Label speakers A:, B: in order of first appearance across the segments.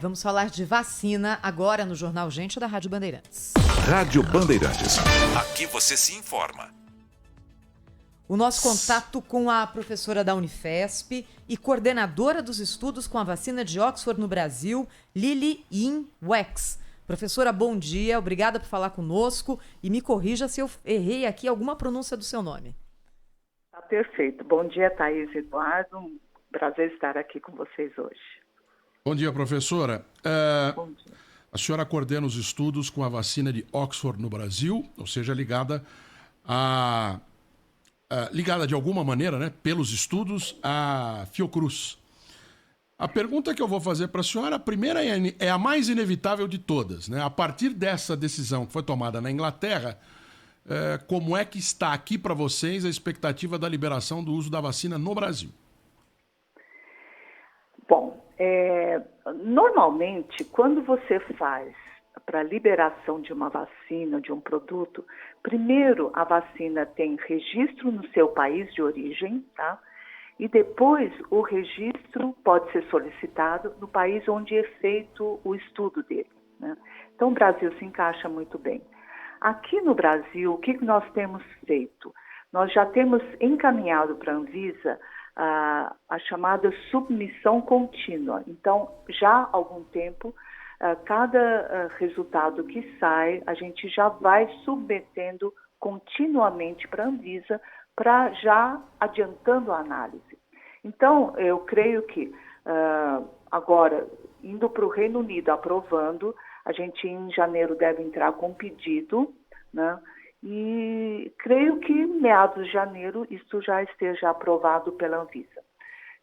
A: Vamos falar de vacina agora no Jornal Gente da Rádio Bandeirantes.
B: Rádio Bandeirantes. Aqui você se informa.
A: O nosso contato com a professora da Unifesp e coordenadora dos estudos com a vacina de Oxford no Brasil, Lili Ying Wex. Professora, bom dia, obrigada por falar conosco e me corrija se eu errei aqui alguma pronúncia do seu nome.
C: Tá perfeito. Bom dia, Thaís e Eduardo. Um prazer estar aqui com vocês hoje.
D: Bom dia, professora.
C: Bom dia.
D: A senhora coordena os estudos com a vacina de Oxford no Brasil, ou seja, ligada de alguma maneira, né, pelos estudos, à Fiocruz. A pergunta que eu vou fazer para a senhora, a primeira é a mais inevitável de todas, né? A partir dessa decisão que foi tomada na Inglaterra, como é que está aqui para vocês a expectativa da liberação do uso da vacina no Brasil?
C: Bom, normalmente, quando você faz para a liberação de uma vacina, de um produto, primeiro a vacina tem registro no seu país de origem, tá? E depois o registro pode ser solicitado no país onde é feito o estudo dele, né? Então o Brasil se encaixa muito bem. Aqui no Brasil, o que nós temos feito? Nós já temos encaminhado para a Anvisa a chamada submissão contínua. Então, já há algum tempo, cada resultado que sai, a gente já vai submetendo continuamente para a Anvisa, para já adiantando a análise. Então, eu creio que agora, indo para o Reino Unido aprovando, a gente em janeiro deve entrar com pedido, né? E creio que meados de janeiro isso já esteja aprovado pela Anvisa.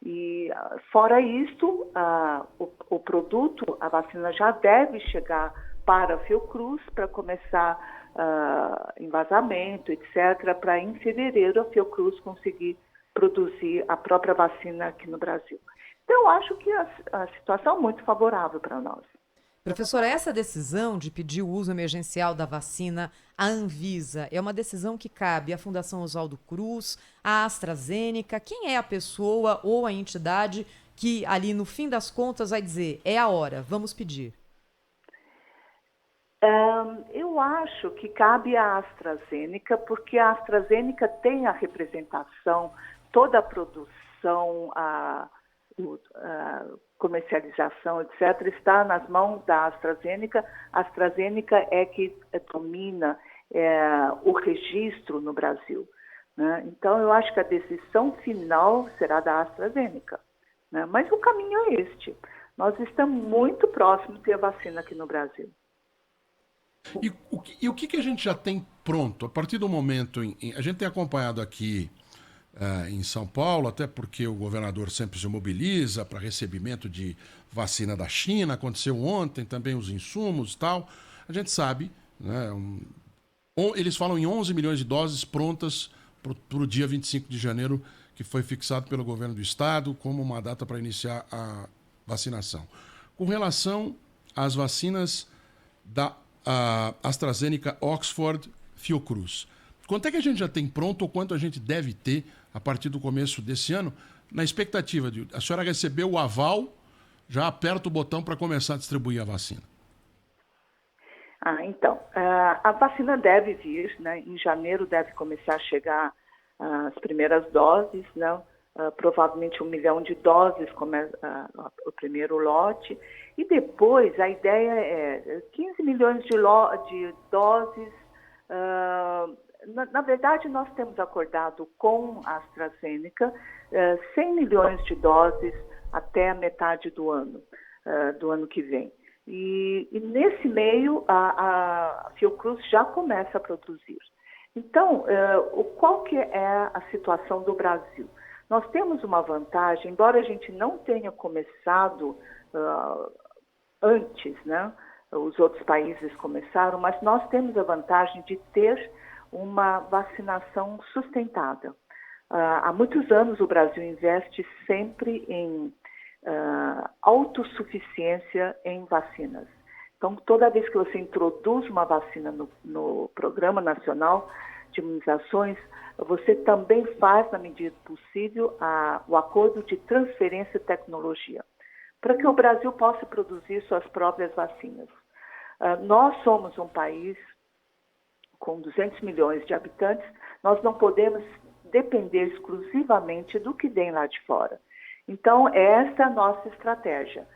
C: E fora isto, o produto, a vacina já deve chegar para a Fiocruz para começar envasamento, etc., para em fevereiro a Fiocruz conseguir produzir a própria vacina aqui no Brasil. Então, eu acho que a situação é muito favorável para nós.
A: Professora, essa decisão de pedir o uso emergencial da vacina à Anvisa é uma decisão que cabe à Fundação Oswaldo Cruz, à AstraZeneca. Quem é a pessoa ou a entidade que ali no fim das contas vai dizer, é a hora, vamos pedir?
C: Eu acho que cabe à AstraZeneca, porque a AstraZeneca tem a representação, toda a produção, a comercialização, etc., está nas mãos da AstraZeneca. A AstraZeneca é que domina o registro no Brasil, né? Então, eu acho que a decisão final será da AstraZeneca, né? Mas o caminho é este. Nós estamos muito próximos de ter a vacina aqui no Brasil.
D: E o que a gente já tem pronto? A partir do momento a gente tem acompanhado aqui em São Paulo, até porque o governador sempre se mobiliza para recebimento de vacina da China, aconteceu ontem também os insumos e tal. A gente sabe, né, eles falam em 11 milhões de doses prontas para o dia 25 de janeiro, que foi fixado pelo governo do estado como uma data para iniciar a vacinação. Com relação às vacinas da AstraZeneca, Oxford, Fiocruz, quanto é que a gente já tem pronto ou quanto a gente deve ter a partir do começo desse ano, na expectativa de a senhora receber o aval, já aperta o botão para começar a distribuir a vacina?
C: Então, a vacina deve vir, né? Em janeiro deve começar a chegar as primeiras doses, né? Provavelmente 1 milhão de doses, o primeiro lote, e depois a ideia é 15 milhões de doses. Na verdade, nós temos acordado com a AstraZeneca 100 milhões de doses até a metade do ano que vem. E nesse meio, a Fiocruz já começa a produzir. Então, qual que é a situação do Brasil? Nós temos uma vantagem, embora a gente não tenha começado antes, né? Os outros países começaram, mas nós temos a vantagem de ter uma vacinação sustentada. Há muitos anos o Brasil investe sempre em autossuficiência em vacinas. Então, toda vez que você introduz uma vacina no Programa Nacional de Imunizações, você também faz, na medida possível, o acordo de transferência de tecnologia. para que o Brasil possa produzir suas próprias vacinas. Nós somos um país com 200 milhões de habitantes, nós não podemos depender exclusivamente do que vem lá de fora. Então, essa é a nossa estratégia.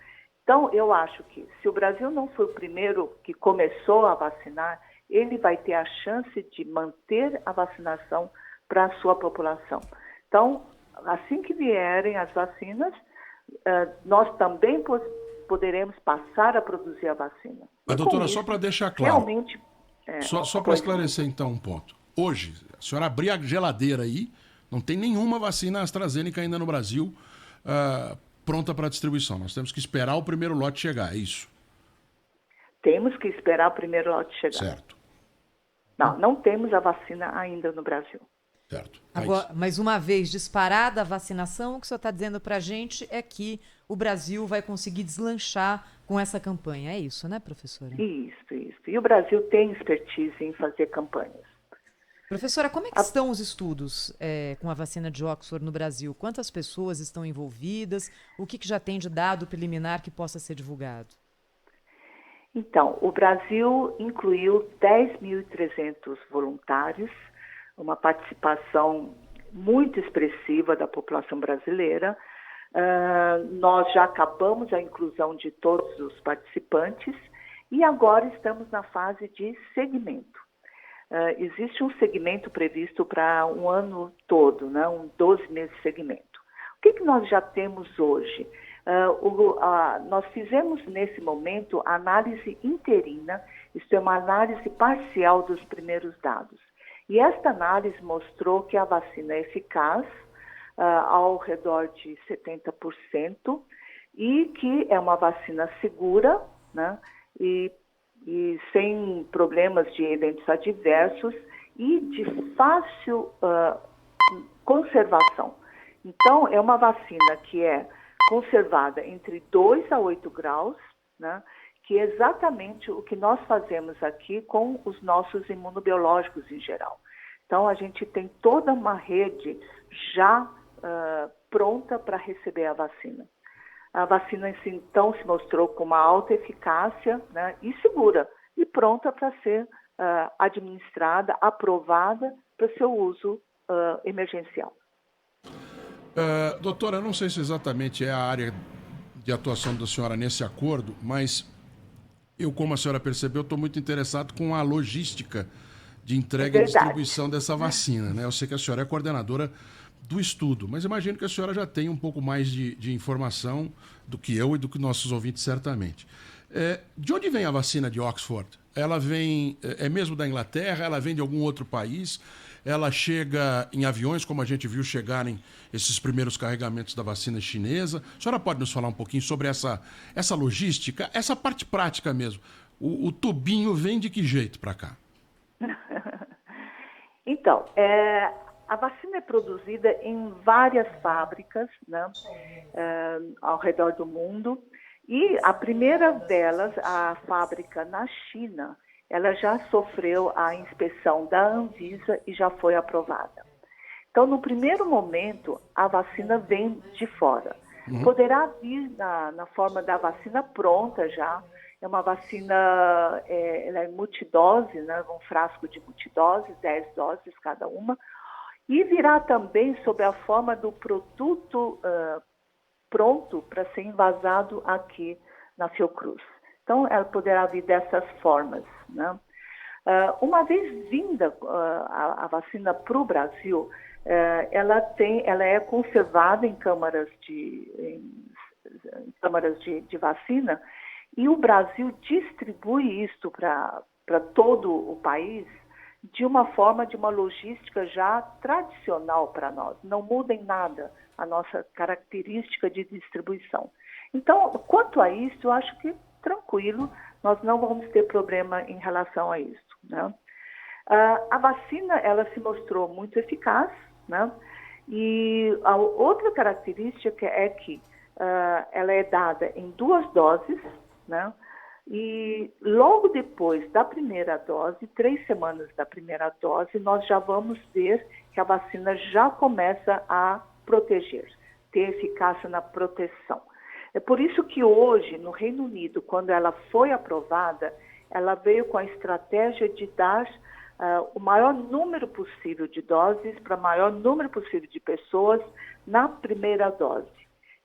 C: Então, eu acho que se o Brasil não foi o primeiro que começou a vacinar, ele vai ter a chance de manter a vacinação para a sua população. Então, assim que vierem as vacinas, nós também poderemos passar a produzir a vacina.
D: Mas, doutora, só para deixar claro,
C: realmente,
D: só para esclarecer então um ponto. Hoje, a senhora abrir a geladeira aí, não tem nenhuma vacina AstraZeneca ainda no Brasil pronta para distribuição. Nós temos que esperar o primeiro lote chegar, é isso?
C: Temos que esperar o primeiro lote chegar.
D: Certo.
C: Não temos a vacina ainda no Brasil.
D: Certo.
A: Agora, mais uma vez, disparada a vacinação, o que o senhor está dizendo para a gente é que o Brasil vai conseguir deslanchar com essa campanha. É isso, né, professora?
C: Isso. E o Brasil tem expertise em fazer campanhas.
A: Professora, como é que estão os estudos com a vacina de Oxford no Brasil? Quantas pessoas estão envolvidas? O que já tem de dado preliminar que possa ser divulgado?
C: Então, o Brasil incluiu 10.300 voluntários, uma participação muito expressiva da população brasileira. Nós já acabamos a inclusão de todos os participantes e agora estamos na fase de segmento. Existe um segmento previsto para um ano todo, né? 12 meses de segmento. O que nós já temos hoje? Nós fizemos nesse momento a análise interina, isto é uma análise parcial dos primeiros dados. E esta análise mostrou que a vacina é eficaz ao redor de 70% e que é uma vacina segura, né? E sem problemas de eventos adversos e de fácil conservação. Então, é uma vacina que é conservada entre 2 a 8 graus, né, que é exatamente o que nós fazemos aqui com os nossos imunobiológicos em geral. Então, a gente tem toda uma rede já pronta para receber a vacina. A vacina, então, se mostrou com uma alta eficácia, né, e segura, e pronta para ser administrada, aprovada para seu uso emergencial.
D: Doutora, eu não sei se exatamente é a área de atuação da senhora nesse acordo, mas eu, como a senhora percebeu, estou muito interessado com a logística de entrega e distribuição dessa vacina, né? Eu sei que a senhora é coordenadora do estudo, mas imagino que a senhora já tem um pouco mais de informação do que eu e do que nossos ouvintes, certamente. De onde vem a vacina de Oxford? Ela vem, é mesmo da Inglaterra? Ela vem de algum outro país? Ela chega em aviões, como a gente viu chegarem esses primeiros carregamentos da vacina chinesa? A senhora pode nos falar um pouquinho sobre essa logística, essa parte prática mesmo? O tubinho vem de que jeito para cá?
C: Então, a vacina é produzida em várias fábricas, né, ao redor do mundo. E a primeira delas, a fábrica na China, ela já sofreu a inspeção da Anvisa e já foi aprovada. Então, no primeiro momento, a vacina vem de fora. Poderá vir na forma da vacina pronta já. É uma vacina, ela é multidose, né, um frasco de multidose, 10 doses cada uma. E virá também sob a forma do produto pronto para ser envasado aqui na Fiocruz. Então, ela poderá vir dessas formas, né? Uma vez vinda a vacina para o Brasil, ela é conservada em câmaras de vacina e o Brasil distribui isto para todo o país de uma forma, de uma logística já tradicional para nós. Não muda em nada a nossa característica de distribuição. Então, quanto a isso, eu acho que tranquilo, nós não vamos ter problema em relação a isso, né? A vacina, ela se mostrou muito eficaz, né? E a outra característica é que ela é dada em 2 doses, né? E logo depois da primeira dose, 3 semanas da primeira dose, nós já vamos ver que a vacina já começa a proteger, ter eficácia na proteção. É por isso que hoje, no Reino Unido, quando ela foi aprovada, ela veio com a estratégia de dar o maior número possível de doses para o maior número possível de pessoas na primeira dose.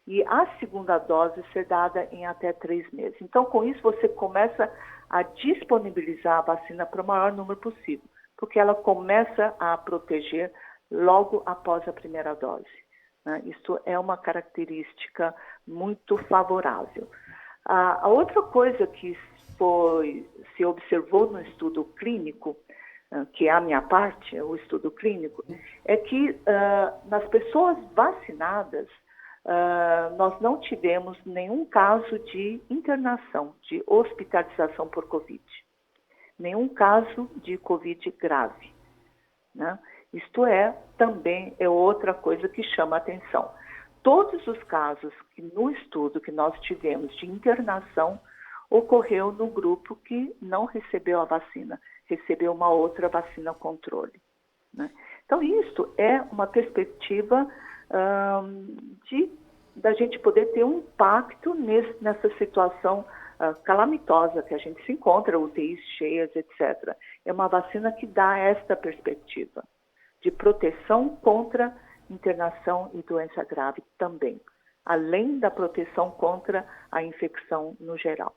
C: E a segunda dose ser dada em até 3 meses. Então, com isso, você começa a disponibilizar a vacina para o maior número possível, porque ela começa a proteger logo após a primeira dose, né? Isso é uma característica muito favorável. A outra coisa que se observou no estudo clínico, que é a minha parte, o estudo clínico, é que nas pessoas vacinadas, nós não tivemos nenhum caso de internação, de hospitalização por Covid. Nenhum caso de Covid grave, né? Isto também é outra coisa que chama a atenção. Todos os casos que no estudo que nós tivemos de internação ocorreu no grupo que não recebeu a vacina, recebeu uma outra vacina controle, né? Então, isso é uma perspectiva da gente poder ter um impacto nessa situação calamitosa que a gente se encontra, UTIs cheias, etc. É uma vacina que dá esta perspectiva de proteção contra internação e doença grave também, além da proteção contra a infecção no geral.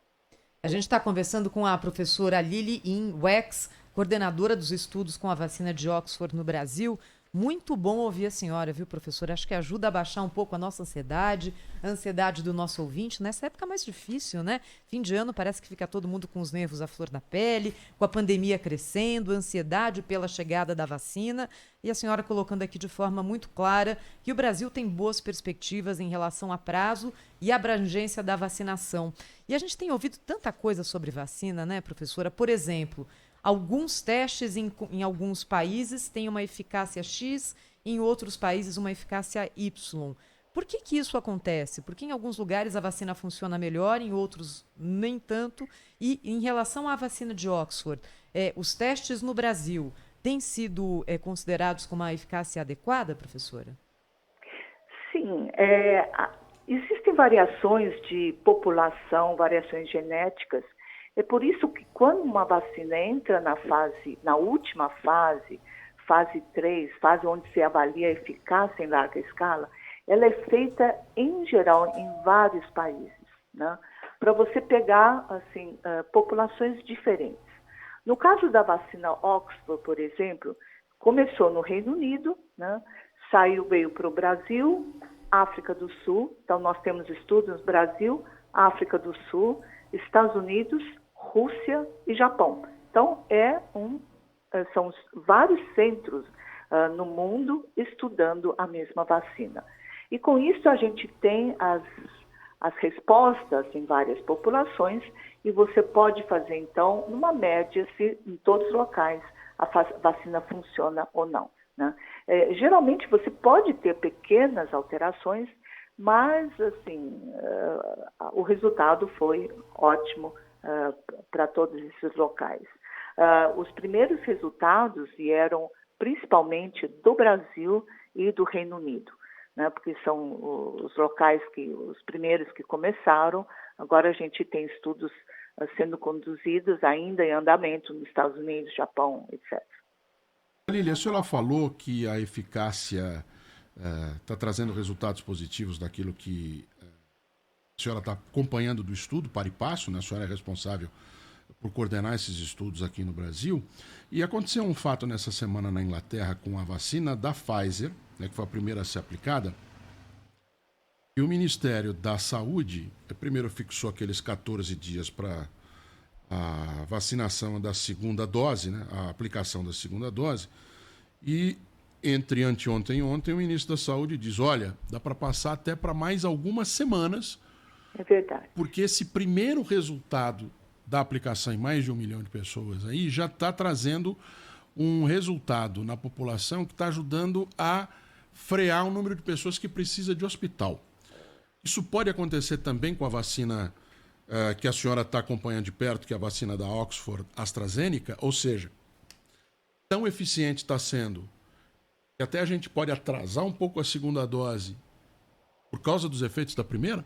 A: A gente está conversando com a professora Lili-Yin Wex, coordenadora dos estudos com a vacina de Oxford no Brasil. Muito bom ouvir a senhora, viu, professora? Acho que ajuda a baixar um pouco a nossa ansiedade, a ansiedade do nosso ouvinte, nessa época mais difícil, né? Fim de ano parece que fica todo mundo com os nervos à flor da pele, com a pandemia crescendo, ansiedade pela chegada da vacina, e a senhora colocando aqui de forma muito clara que o Brasil tem boas perspectivas em relação a prazo e abrangência da vacinação. E a gente tem ouvido tanta coisa sobre vacina, né, professora? Por exemplo, alguns testes em alguns países têm uma eficácia X, em outros países uma eficácia Y. Por que isso acontece? Porque em alguns lugares a vacina funciona melhor, em outros nem tanto. E em relação à vacina de Oxford, os testes no Brasil têm sido considerados com uma eficácia adequada, professora?
C: Sim, existem variações de população, variações genéticas. É por isso que quando uma vacina entra na última fase 3, fase onde se avalia a eficácia em larga escala, ela é feita, em geral, em vários países, né? Para você pegar assim, populações diferentes. No caso da vacina Oxford, por exemplo, começou no Reino Unido, né? Veio para o Brasil, África do Sul. Então, nós temos estudos no Brasil, África do Sul, Estados Unidos, Rússia e Japão. Então, são vários centros no mundo estudando a mesma vacina. E com isso a gente tem as respostas em várias populações e você pode fazer, então, uma média se em todos os locais a vacina funciona ou não, né? Geralmente você pode ter pequenas alterações, mas assim, o resultado foi ótimo para todos esses locais. Os primeiros resultados vieram principalmente do Brasil e do Reino Unido, né, porque são os locais os primeiros que começaram. Agora a gente tem estudos sendo conduzidos ainda em andamento nos Estados Unidos, Japão, etc.
D: Lília, a senhora falou que a eficácia está trazendo resultados positivos daquilo que a senhora está acompanhando do estudo, para e passo, né? A senhora é responsável por coordenar esses estudos aqui no Brasil. E aconteceu um fato nessa semana na Inglaterra com a vacina da Pfizer, né, que foi a primeira a ser aplicada, e o Ministério da Saúde primeiro fixou aqueles 14 dias para a vacinação da segunda dose, né, a aplicação da segunda dose, e entre anteontem e ontem o ministro da Saúde diz, olha, dá para passar até para mais algumas semanas.
C: É verdade.
D: Porque esse primeiro resultado da aplicação em mais de 1 milhão de pessoas aí já está trazendo um resultado na população que está ajudando a frear o número de pessoas que precisa de hospital. Isso pode acontecer também com a vacina que a senhora está acompanhando de perto, que é a vacina da Oxford AstraZeneca, ou seja, tão eficiente está sendo que até a gente pode atrasar um pouco a segunda dose por causa dos efeitos da primeira?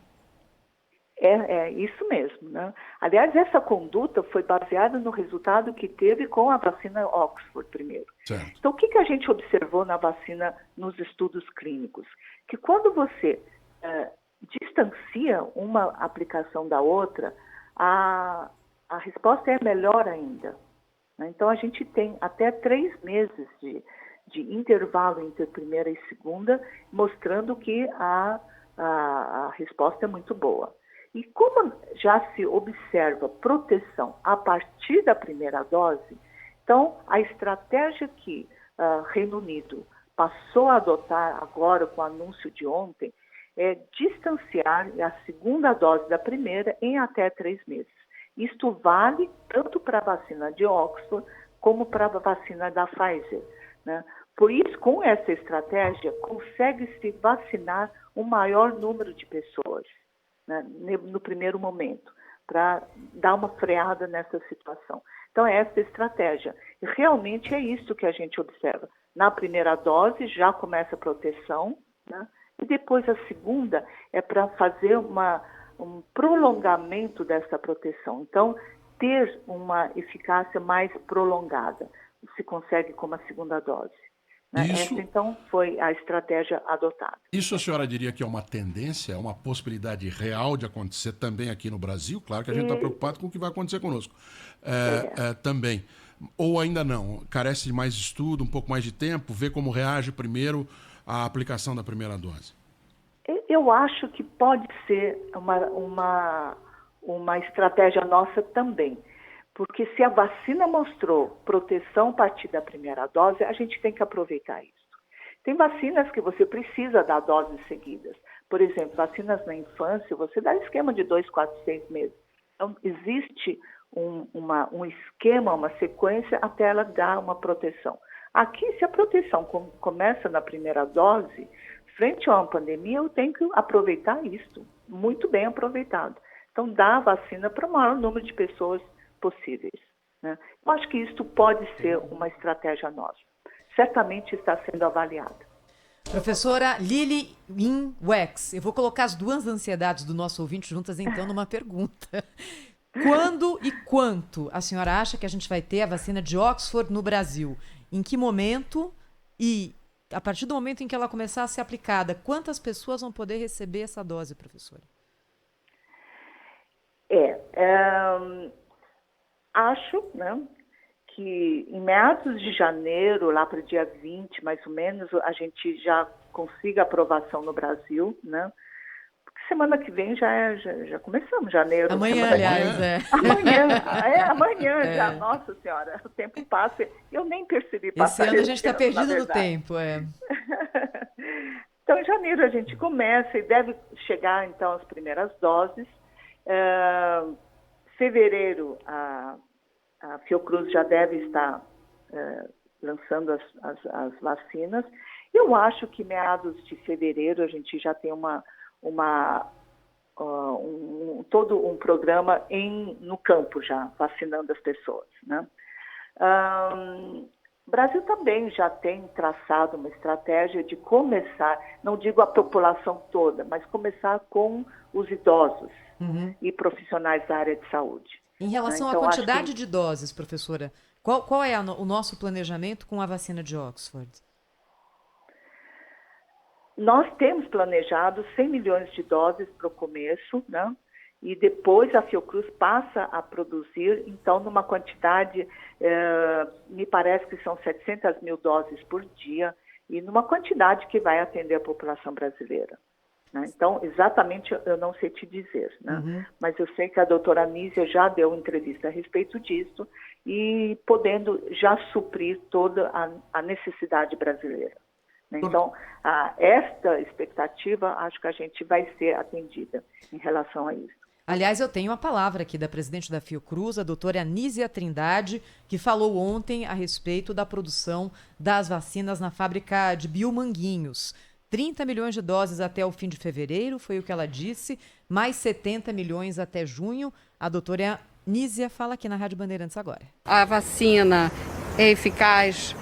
C: É isso mesmo, né? Aliás, essa conduta foi baseada no resultado que teve com a vacina Oxford primeiro.
D: Certo.
C: Então, o que a gente observou na vacina nos estudos clínicos? Que quando você distancia uma aplicação da outra, a resposta é melhor ainda. Né? Então, a gente tem até 3 meses de intervalo entre primeira e segunda, mostrando que a resposta é muito boa. E como já se observa proteção a partir da primeira dose, então a estratégia que Reino Unido passou a adotar agora com o anúncio de ontem é distanciar a segunda dose da primeira em até 3 meses. Isto vale tanto para a vacina de Oxford como para a vacina da Pfizer, né? Por isso, com essa estratégia, consegue-se vacinar um maior número de pessoas, né, no primeiro momento, para dar uma freada nessa situação. Então, é essa estratégia. E realmente é isso que a gente observa. Na primeira dose, já começa a proteção, né, e depois a segunda é para fazer um prolongamento dessa proteção. Então, ter uma eficácia mais prolongada, se consegue com uma segunda dose.
D: Isso,
C: essa, então, foi a estratégia adotada.
D: Isso a senhora diria que é uma tendência, é uma possibilidade real de acontecer também aqui no Brasil? Claro que a gente está preocupado com o que vai acontecer conosco. Também. Ou ainda não? Carece de mais estudo, um pouco mais de tempo, ver como reage primeiro a aplicação da primeira dose?
C: Eu acho que pode ser uma estratégia nossa também. Porque se a vacina mostrou proteção a partir da primeira dose, a gente tem que aproveitar isso. Tem vacinas que você precisa dar doses seguidas. Por exemplo, vacinas na infância, você dá esquema de 2, 4, 6 meses. Então, existe um esquema, uma sequência, até ela dar uma proteção. Aqui, se a proteção começa na primeira dose, frente a uma pandemia, eu tenho que aproveitar isso, muito bem aproveitado. Então, dá a vacina para o maior número de pessoas possíveis. Né? Eu acho que isso pode ser uma estratégia nossa. Certamente está sendo avaliada.
A: Professora Lili Ying Wax, eu vou colocar as 2 ansiedades do nosso ouvinte juntas, então, numa pergunta. Quando e quanto a senhora acha que a gente vai ter a vacina de Oxford no Brasil? Em que momento e, a partir do momento em que ela começar a ser aplicada, quantas pessoas vão poder receber essa dose, professora?
C: Acho, né, que em meados de janeiro, lá para o dia 20, mais ou menos, a gente já consiga aprovação no Brasil, né? Porque semana que vem já começamos janeiro.
A: Amanhã, aliás,
C: Amanhã já. Nossa Senhora, o tempo passa. Eu nem percebi passar.
A: Esse ano a gente está perdido no tempo,
C: Então, em janeiro a gente começa e deve chegar, então, as primeiras doses. Fevereiro, a Fiocruz já deve estar lançando as vacinas. Eu acho que meados de fevereiro a gente já tem todo um programa no campo já, vacinando as pessoas, né? O Brasil também já tem traçado uma estratégia de começar, não digo a população toda, mas começar com os idosos e profissionais da área de saúde.
A: Em relação à quantidade de doses, professora, qual é o nosso planejamento com a vacina de Oxford?
C: Nós temos planejado 100 milhões de doses para o começo, né? E depois a Fiocruz passa a produzir, então, numa quantidade, me parece que são 700 mil doses por dia, e numa quantidade que vai atender a população brasileira. Né? Então, exatamente eu não sei te dizer, né? Mas eu sei que a doutora Anísia já deu entrevista a respeito disso e podendo já suprir toda a necessidade brasileira. Né? Então, esta expectativa, acho que a gente vai ser atendida em relação a isso.
A: Aliás, eu tenho a palavra aqui da presidente da Fiocruz, a doutora Anísia Trindade, que falou ontem a respeito da produção das vacinas na fábrica de Biomanguinhos. 30 milhões de doses até o fim de fevereiro, foi o que ela disse, mais 70 milhões até junho. A doutora Anísia fala aqui na Rádio Bandeirantes agora.
E: A vacina é eficaz,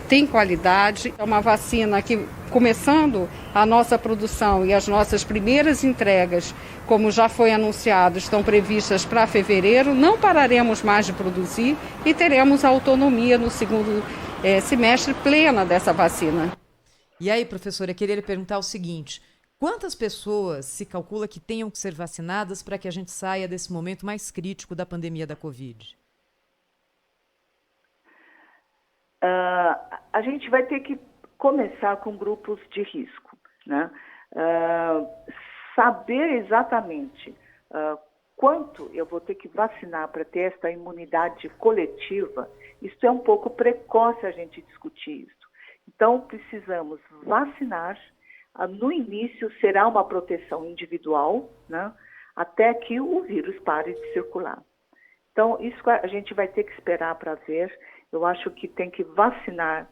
E: tem qualidade, é uma vacina que começando a nossa produção e as nossas primeiras entregas, como já foi anunciado, estão previstas para fevereiro, não pararemos mais de produzir e teremos autonomia no segundo semestre plena dessa vacina.
A: E aí, professora, eu queria lhe perguntar o seguinte: quantas pessoas se calcula que tenham que ser vacinadas para que a gente saia desse momento mais crítico da pandemia da Covid?
C: A gente vai ter que começar com grupos de risco, né? Saber exatamente quanto eu vou ter que vacinar para ter essa imunidade coletiva, isso é um pouco precoce a gente discutir isso. Então, precisamos vacinar. No início, será uma proteção individual, né? Até que o vírus pare de circular. Então, isso a gente vai ter que esperar para ver. Eu acho que tem que vacinar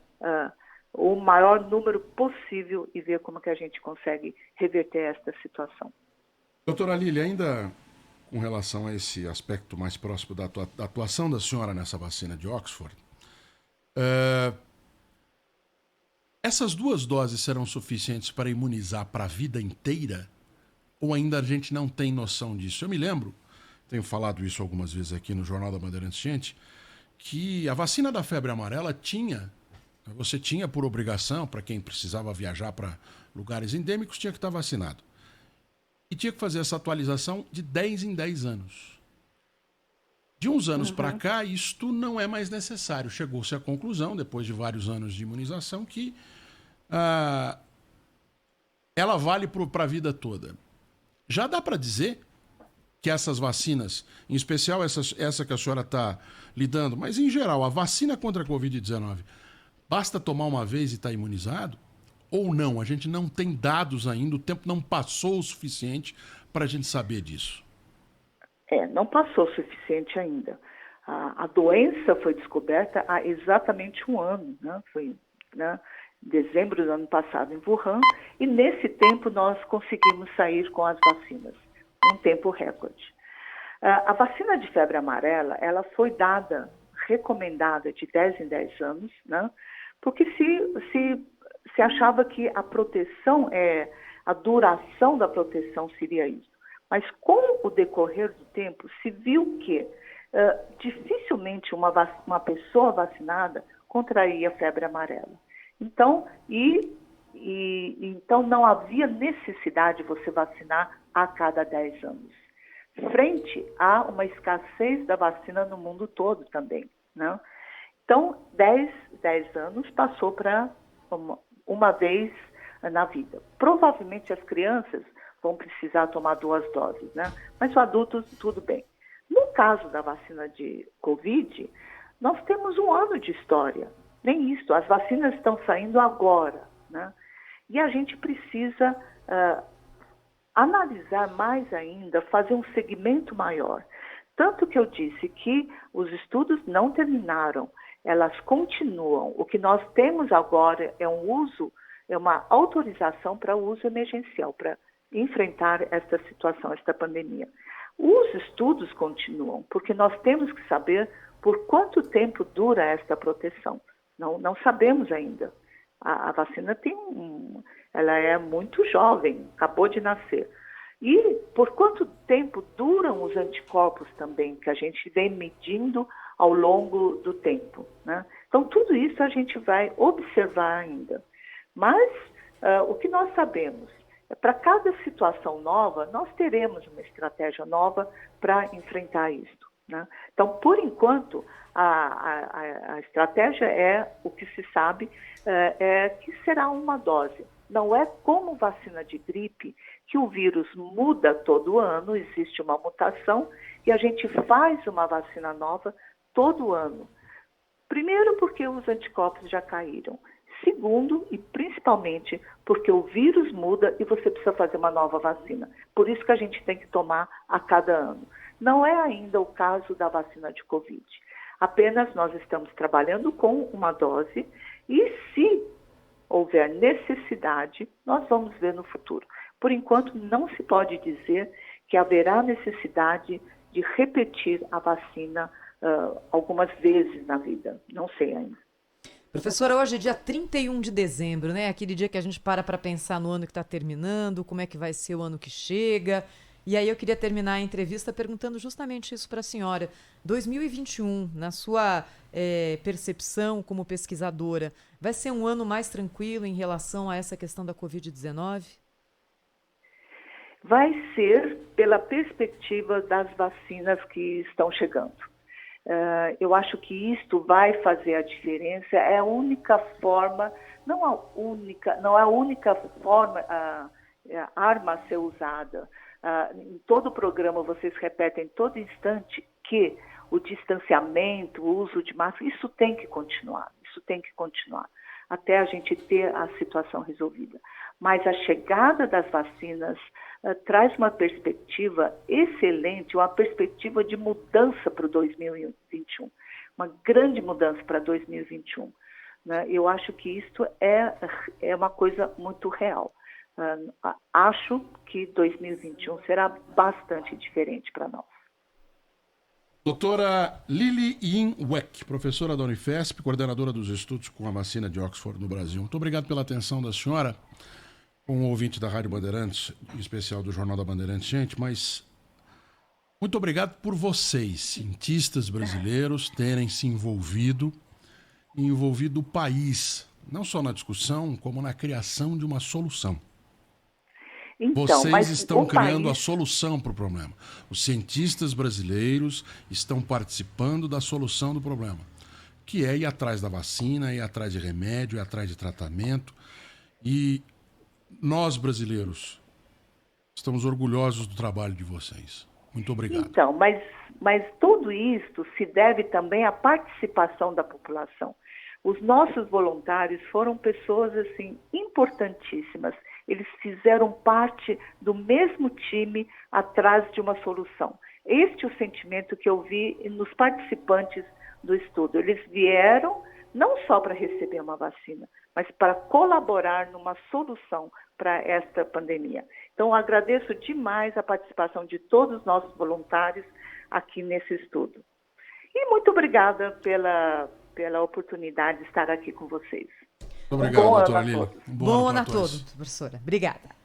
C: o maior número possível e ver como que a gente consegue reverter esta situação.
D: Doutora Lília, ainda com relação a esse aspecto mais próximo da atuação da senhora nessa vacina de Oxford, essas 2 doses serão suficientes para imunizar para a vida inteira? Ou ainda a gente não tem noção disso? Eu me lembro, tenho falado isso algumas vezes aqui no Jornal da Bandeirantes Gente, que a vacina da febre amarela você tinha por obrigação, para quem precisava viajar para lugares endêmicos, tinha que estar vacinado. E tinha que fazer essa atualização de 10 em 10 anos. De uns anos para cá, isto não é mais necessário. Chegou-se à conclusão, depois de vários anos de imunização, que ela vale para a vida toda. Já dá para dizer que essas vacinas, em especial essa que a senhora está lidando, mas em geral, a vacina contra a Covid-19, basta tomar uma vez e estar imunizado? Ou não? A gente não tem dados ainda, o tempo não passou o suficiente para a gente saber disso.
C: Não passou o suficiente ainda. A doença foi descoberta há exatamente 1 ano, né? Foi dezembro do ano passado em Wuhan, e nesse tempo nós conseguimos sair com as vacinas, um tempo recorde. A vacina de febre amarela, ela foi recomendada de 10 em 10 anos, né? Porque se achava que a proteção, a duração da proteção seria isso. Mas com o decorrer do tempo, se viu que dificilmente uma pessoa vacinada contraía febre amarela. Então, então não havia necessidade de você vacinar a cada 10 anos. Frente a uma escassez da vacina no mundo todo também, né? Então, 10 anos passou para uma vez na vida. Provavelmente as crianças vão precisar tomar 2 doses, né? Mas os adultos, tudo bem. No caso da vacina de Covid, nós temos 1 ano de história. Nem isso, as vacinas estão saindo agora, né? E a gente precisa analisar mais ainda, fazer um segmento maior. Tanto que eu disse que os estudos não terminaram, elas continuam. O que nós temos agora é uma autorização para uso emergencial, para enfrentar esta situação, esta pandemia. Os estudos continuam, porque nós temos que saber por quanto tempo dura esta proteção. Não sabemos ainda. A vacina ela é muito jovem, acabou de nascer. E por quanto tempo duram os anticorpos também, que a gente vem medindo ao longo do tempo, né? Então, tudo isso a gente vai observar ainda. Mas o que nós sabemos é para cada situação nova, nós teremos uma estratégia nova para enfrentar isso, né? Então, por enquanto, a estratégia o que se sabe é que será uma dose. Não é como vacina de gripe, que o vírus muda todo ano, existe uma mutação, e a gente faz uma vacina nova todo ano. Primeiro, porque os anticorpos já caíram. Segundo, e principalmente, porque o vírus muda e você precisa fazer uma nova vacina. Por isso que a gente tem que tomar a cada ano. Não é ainda o caso da vacina de Covid. Apenas nós estamos trabalhando com uma dose e, se houver necessidade, nós vamos ver no futuro. Por enquanto, não se pode dizer que haverá necessidade de repetir a vacina algumas vezes na vida. Não sei ainda.
A: Professora, hoje é dia 31 de dezembro, né? Aquele dia que a gente para pensar no ano que está terminando, como é que vai ser o ano que chega. E aí eu queria terminar a entrevista perguntando justamente isso para a senhora. 2021, na sua percepção como pesquisadora, vai ser um ano mais tranquilo em relação a essa questão da Covid-19?
C: Vai ser pela perspectiva das vacinas que estão chegando. Eu acho que isto vai fazer a diferença. É a única forma, não é a única forma, a arma a ser usada. Em todo o programa vocês repetem em todo instante que o distanciamento, o uso de máscara, isso tem que continuar, até a gente ter a situação resolvida. Mas a chegada das vacinas traz uma perspectiva excelente, uma perspectiva de mudança para o 2021, uma grande mudança para 2021. Né? Eu acho que isto é uma coisa muito real. Acho que 2021 será bastante diferente para nós.
D: Doutora Lili Yin Weck, professora da Unifesp, coordenadora dos estudos com a vacina de Oxford no Brasil. Muito obrigado pela atenção da senhora, como ouvinte da Rádio Bandeirantes, em especial do Jornal da Bandeirantes, gente, mas muito obrigado por vocês, cientistas brasileiros, terem se envolvido o país, não só na discussão, como na criação de uma solução.
C: Então,
D: vocês estão criando a solução para o problema. Os cientistas brasileiros estão participando da solução do problema, que é ir atrás da vacina, ir atrás de remédio, ir atrás de tratamento. E nós, brasileiros, estamos orgulhosos do trabalho de vocês. Muito obrigado.
C: Então, mas tudo isso se deve também à participação da população. Os nossos voluntários foram pessoas assim importantíssimas. Eles fizeram parte do mesmo time atrás de uma solução. Este é o sentimento que eu vi nos participantes do estudo. Eles vieram não só para receber uma vacina, mas para colaborar numa solução para esta pandemia. Então, eu agradeço demais a participação de todos os nossos voluntários aqui nesse estudo. E muito obrigada pela oportunidade de estar aqui com vocês.
D: Muito obrigado, doutora Lili.
A: Bom ano a todos, professora. Obrigada.